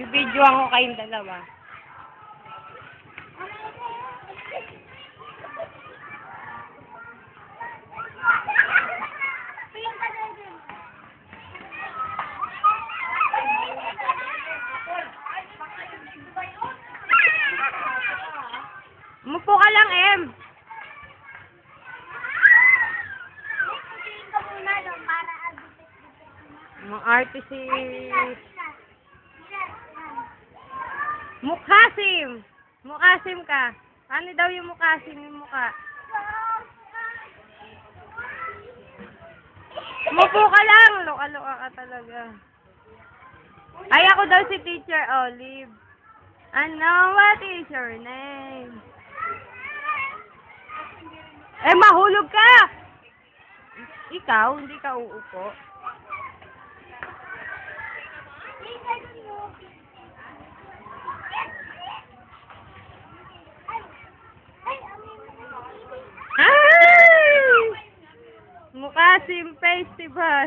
Bibidyoan ko kayong dalawa. Umupo ka lang, Em. Mga artist si... Mukhasim! Mukhasim ka. Ano daw yung mukhasim yung mukha? Umupo ka lang! Loka-loka ka talaga. Ay, ako daw si Teacher Olive. Ano? What is your name? Eh, mahulog ka! Ikaw, hindi ka uupo. Ay! Mukhasim Festival.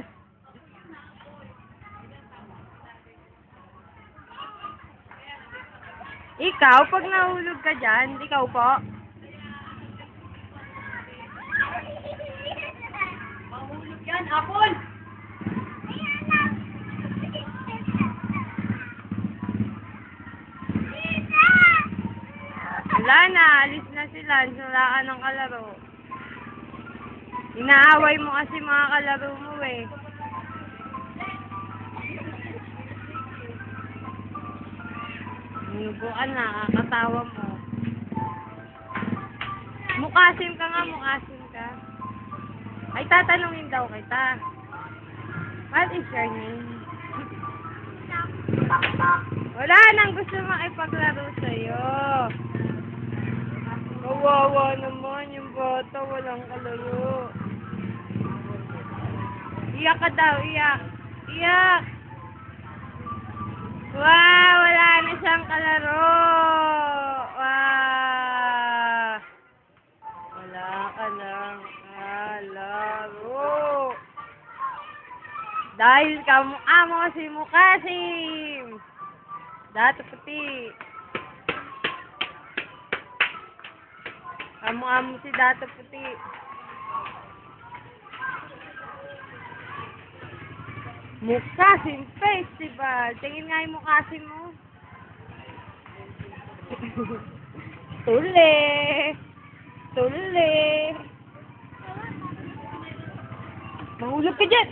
Ikaw, pag nahulog ka dyan, hindi ka upo. Mahulog yan, apol! Wala na, alis na sila. Wala ka ng kalaro. Inaaway mo kasi mga kalaro mo eh. Nubo ka na, kakatawa mo. Mukhasim ka nga, mukhasim ka. Ay, tatanungin daw kita. What is your name? Wala nang gusto makipaglaro sa'yo. Kawawa naman yung bata, walang kalaro. Iyak ka daw, iyak. Iyak! Wow, wala na siyang kalaro. Wow. Wala ka ng kalaro. Dahil kamukha mo si Mukhasim. Dato puti. Kamukha mo si Dato puti. Mukhasim Festival. Tingin nga yung Mukhasim mo. Tuli. Tuli. Mahulog ka dyan.